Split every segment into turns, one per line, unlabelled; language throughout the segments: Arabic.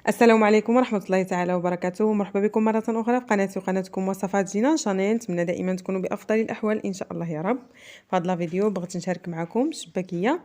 السلام عليكم ورحمة الله تعالى وبركاته، مرحبا بكم مرة أخرى في قناتي وقناتكم وصفات جنان شانيل. نتمنى دائما تكونوا بأفضل الأحوال إن شاء الله يا رب. في هذا الفيديو بغيت نشارك معكم الشباكية.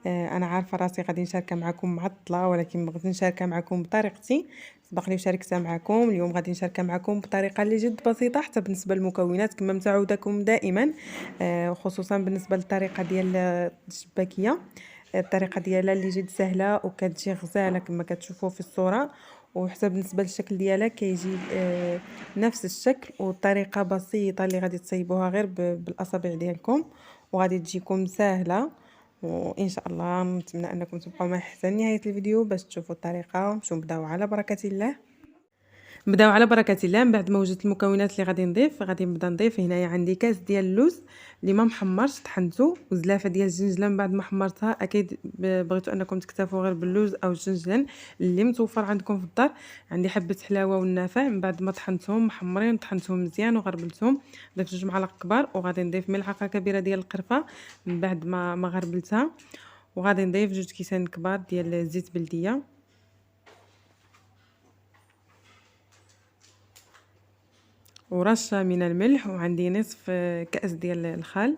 أنا عارفة راسي غادي نشاركها معكم معطلة، ولكن بغيت نشاركها معكم بطريقتي. سبق لي وشاركتها معكم، اليوم غادي نشاركها معكم بطريقة اللي جد بسيطة حتى بالنسبة للمكونات كما متعودكم دائما. خصوصا بالنسبة للطريقة ديال الشباكية، الطريقه ديالها اللي جد سهله وكتجي غزاله كما كتشوفوا في الصوره، وحتى بالنسبه للشكل ديالها كيجي نفس الشكل، والطريقه بسيطه اللي غادي تصيبوها غير بالاصابع ديالكم، وغادي تجيكم سهله. وان شاء الله نتمنى انكم تبقوا معي حتى نهايه الفيديو باش تشوفوا الطريقه. ونمشيو نبداو على بركه الله. نبداو على بركه الله. من بعد ما وجدت المكونات اللي غادي نبدا نضيف. هنايا عندي كاس ديال اللوز اللي ما محمرش طحنته، وزلافه ديال الجنجلان من بعد ما حمرتها. اكيد بغيتوا انكم تكتفوا غير باللوز او الجنجلان اللي متوفر عندكم في الدار. عندي حبه حلاوه والنافع، من بعد ما طحنتهم محمرين طحنتهم مزيان وغربلتهم. ضفت 2 معالق كبار، وغادي نضيف ملعقه كبيره ديال القرفه من بعد ما غربلتها، وغادي نضيف 2 كيسان كبار ديال الزيت بلديه، ورشه من الملح، وعندي نصف كأس ديال الخل،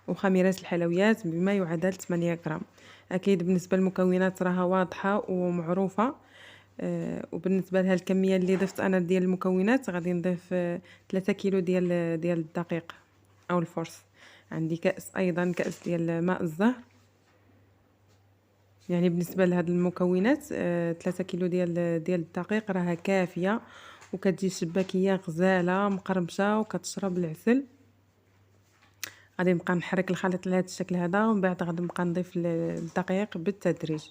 وخميرات الحلويات بما يعادل 8 غرام. اكيد بالنسبه للمكونات راها واضحه ومعروفه. وبالنسبه لها الكميه اللي ضفت انا ديال المكونات غادي نضيف 3 كيلو ديال الدقيق او الفرص. عندي كأس ايضا كأس ديال ماء الزهر. يعني بالنسبه لهاد المكونات 3 كيلو ديال الدقيق راها كافيه، وكتجي شباكيه غزاله مقرمشه وكتشرب العسل. غادي نبقى نحرك الخليط لهذا الشكل هذا، ومن بعد غادي نبقى نضيف الدقيق بالتدريج.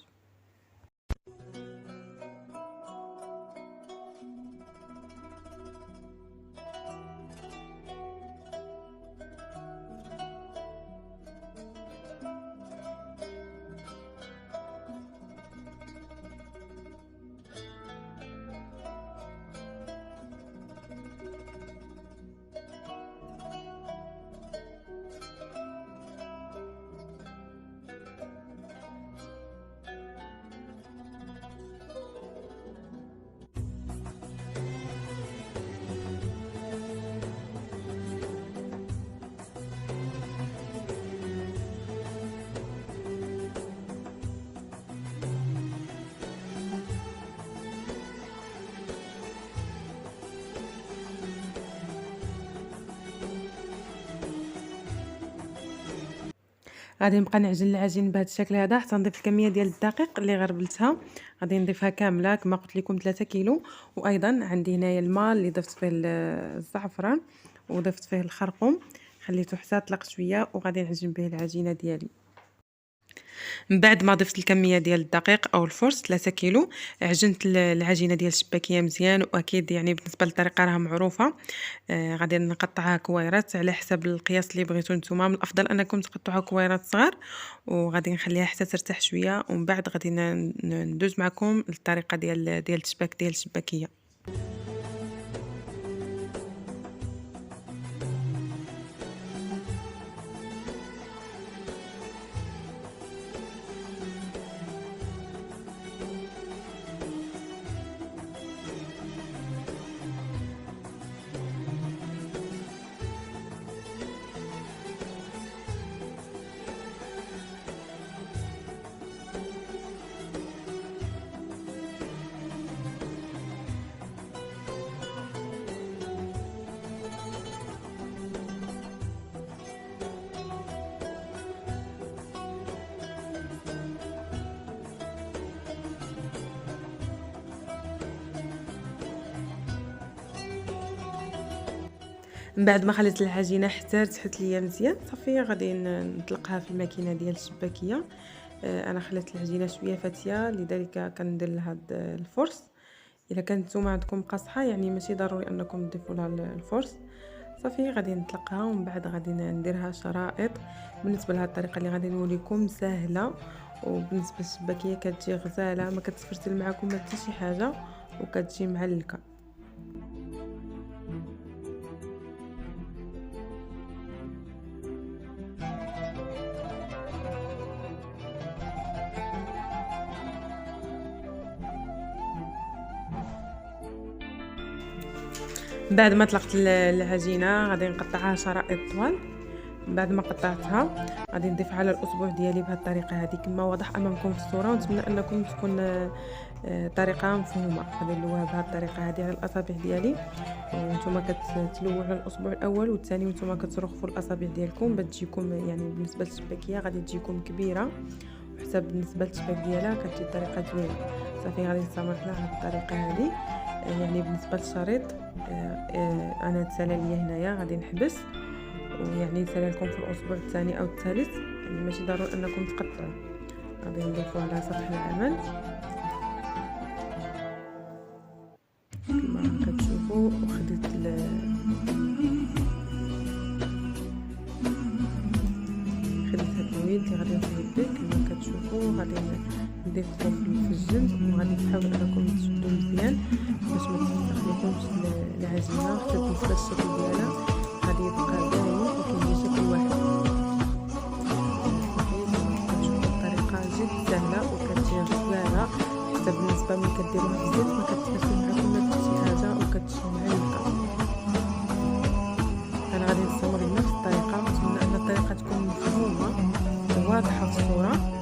غادي نبقى نعجن العجين بهذا الشكل هذا حتى نضيف الكميه ديال الدقيق اللي غربلتها. غادي نضيفها كامله كما قلت لكم 3 كيلو. وايضا عندي هنايا الماء اللي ضفت فيه الزعفران وضفت فيه الخرقوم، خليته حتى طلق شويه، وغادي نعجن به العجينه ديالي. من بعد ما ضفت الكميه ديال الدقيق او الفرص 3 كيلو، عجنت العجينه ديال الشباكيه مزيان. واكيد يعني بالنسبه للطريقه راها معروفه. غادي نقطعها كويرات على حسب القياس اللي بغيتو نتوما. من الافضل انكم تقطعوها كويرات صغار، وغادي نخليها حتى ترتاح شويه، ومن بعد غادي ندوز معكم الطريقه ديال الشباك ديال الشباكيه. من بعد ما خليت العجينه حتى ارتاحت ليا مزيان صافي، غادي نطلقها في الماكينه ديال الشباكيه. انا خليت العجينه شويه فاتيه، لذلك كندير لها الفرص. الا كانت نتوما عندكم قاصحه يعني ماشي ضروري انكم تضيفوا لها الفرص. صافي غادي نطلقها، ومن بعد غادي نديرها شرائط. بالنسبه لهاد الطريقه اللي غادي نوريكم سهله، وبالنسبه للشباكيه كتجي غزاله، ما كتفرتل معكم حتى شي حاجه، وكتجي معلكه. بعد ما طلقت العجينه غادي نقطعها شرائط طوال. بعد ما قطعتها غادي نضيفها على الاصبع ديالي بهذه الطريقه هذه كما واضح امامكم في الصوره، ونتمنى انكم تكون طريقه مفهومه. غادي نلوها بهذه الطريقه هذه على الاصابع ديالي، وانتم كتلووا على الاصبع الاول والثاني وانتم كترخفوا الاصابع ديالكم باش تجيكم يعني بالنسبه للشباكيه غادي تجيكم كبيره، وحسب بالنسبه للشباك ديالها كتجي الطريقه زوينه. صافي غادي نستمر على الطريقه هذه. يعني بالنسبه للشريط انا تسالى ليا هنايا غادي نحبس، ويعني نسالي لكم في الاصبع الثاني او الثالث، يعني ماشي ضروري انكم تقطعوا. غادي نضيفوا على سطح العمل كما كتشوفوا. وخديت هاد الويد اللي غادي نصايب به كما كتشوفوا. غادي نضيفكم في الجنب وغادي تحاولوا انكم تشدوا مزيان باش ما تستخدمكمش العجينه، حتى بالنسبه للشكل ديالها غادي يبقى دايم وكيجي شكل واحد. كتشوفوا الطريقه جد سهله وكتجي غزاله، حتى بالنسبه ملي كديروها في الزيت ما كتحسوا معكم ما شي حاجه وكتجي معلقه. انا غادي نستمر بنفس الطريقه، ونتمنى ان الطريقه تكون مفهومه وواضحه في الصوره.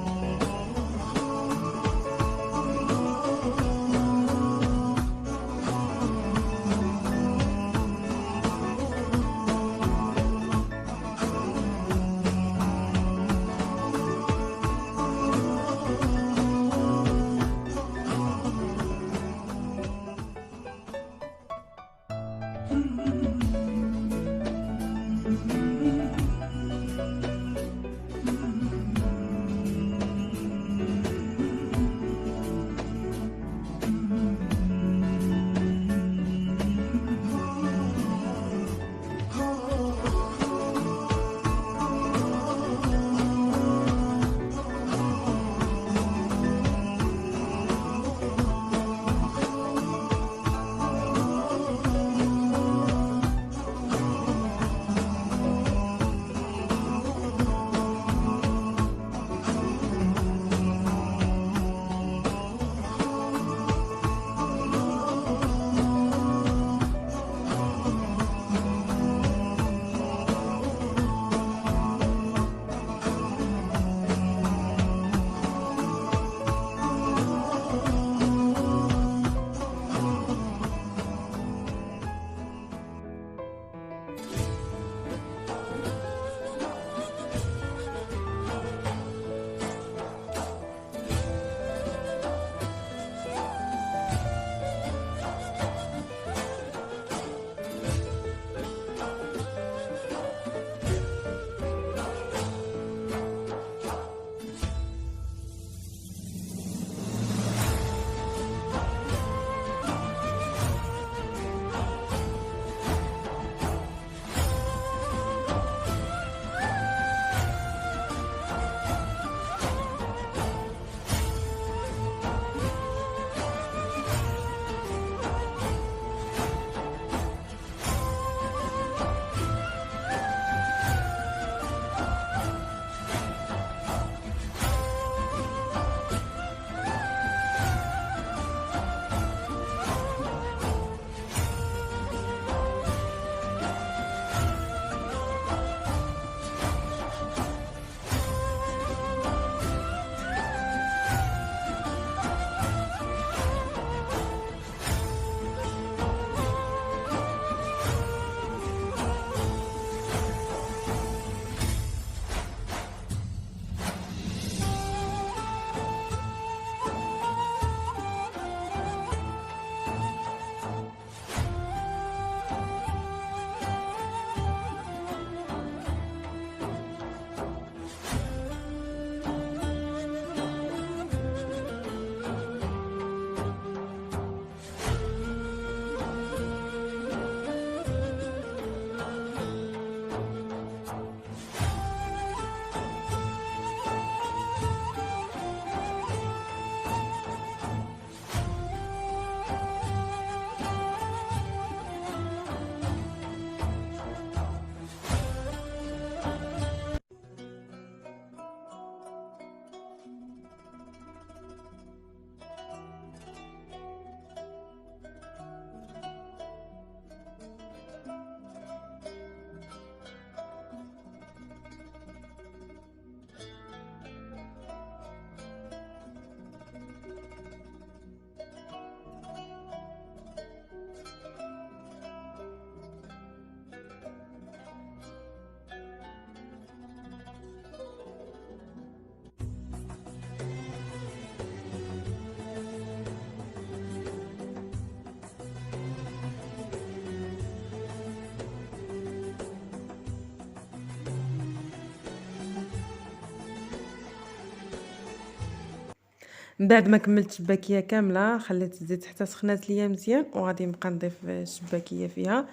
من بعد ما كملت الشباكيه كامله خليت الزيت حتى سخنات ليا مزيان، وغادي نبقى نضيف الشباكيه فيها.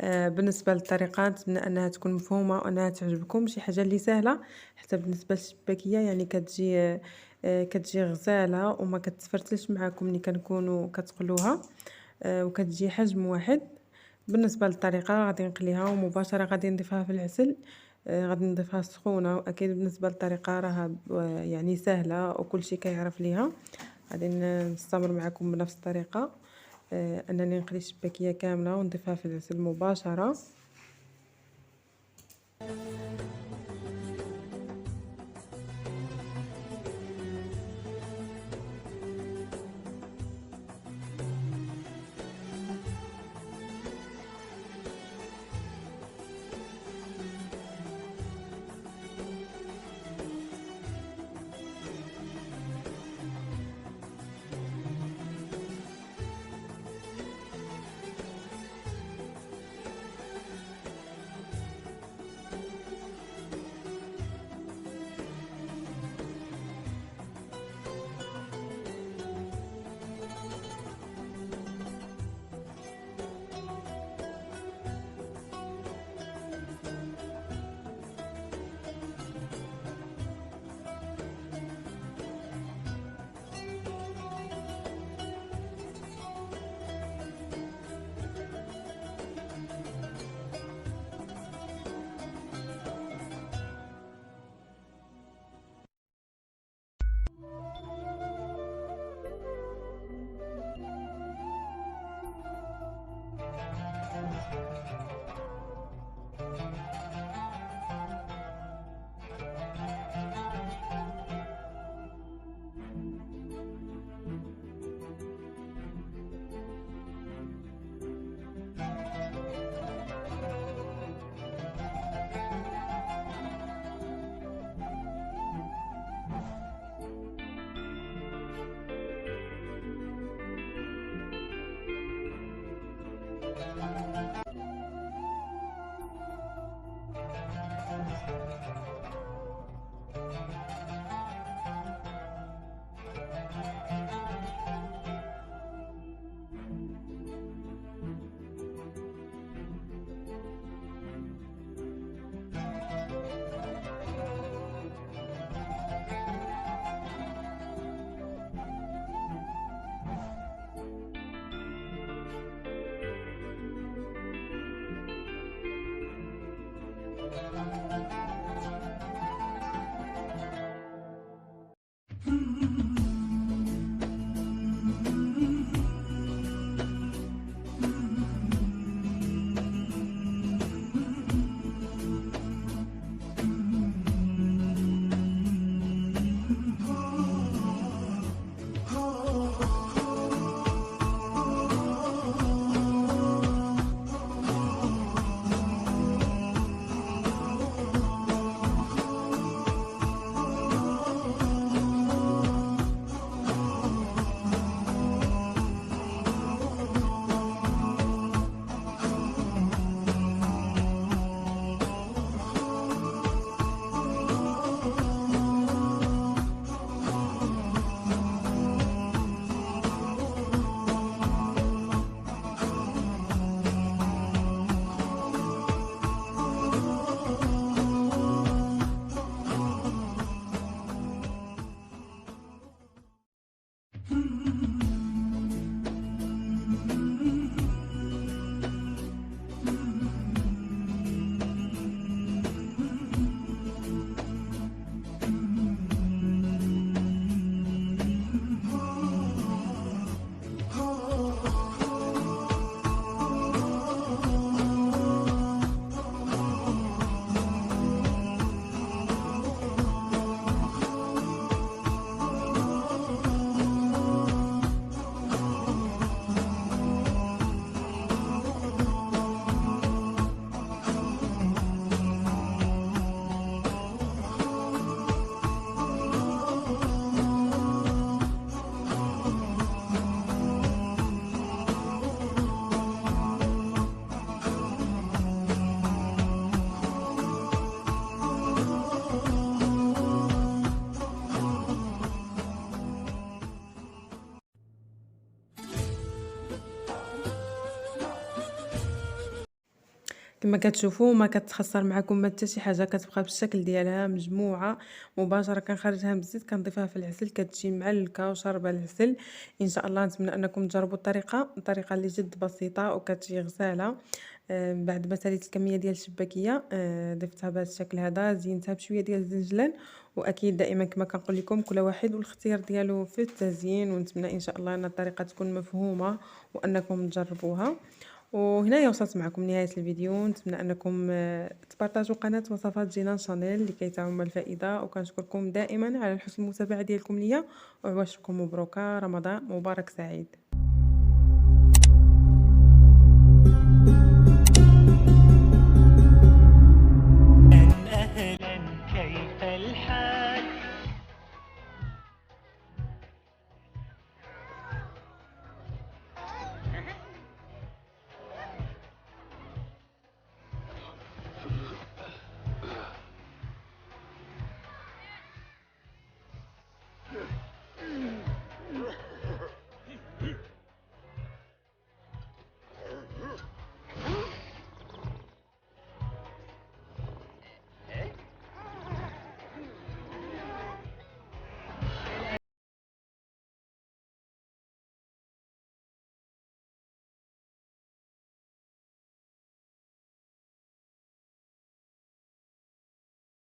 بالنسبه للطريقه نتمنى انها تكون مفهومه وانها تعجبكم، شي حاجه اللي سهله حتى بالنسبه للشباكيه، يعني كتجي غزاله وما كتفرتلش معاكم ملي كنكونوا كتقلوها، وكتجي حجم واحد. بالنسبه للطريقه غادي نقليها ومباشره غادي نضيفها في العسل، غادي نضيفها سخونه، واكيد بالنسبه للطريقه راها يعني سهله وكل شيء كيعرف ليها. غادي نستمر معكم بنفس الطريقه، انني نقلي الشباكيه كامله ونضيفها في العسل مباشره. كما كتشوفوا ما كتخسر معكم ما حتى شي حاجه، كتبقى بالشكل ديالها مجموعه مباشره. كنخرجها من الزيت كنضيفها في العسل كتجي معلكه وشاربه العسل. ان شاء الله نتمنى انكم تجربوا الطريقه اللي جد بسيطه وكتجي غزاله. بعد ما ساليت الكميه ديال الشباكيه ضفتها بهذا الشكل هذا، زينتها بشويه ديال الزنجلان. واكيد دائما كما كنقول لكم كل واحد والاختيار ديالو في التزيين، ونتمنى ان شاء الله ان الطريقه تكون مفهومه وانكم تجربوها. وهنايا وصلت معكم نهاية الفيديو. نتمنى انكم تبارطاجوا قناة وصفات جنان شانيل لكي تعم الفائدة، وكنشكركم دائما على حسن المتابعة ديالكم ليا، وعواشركم مبروكة، رمضان مبارك سعيد.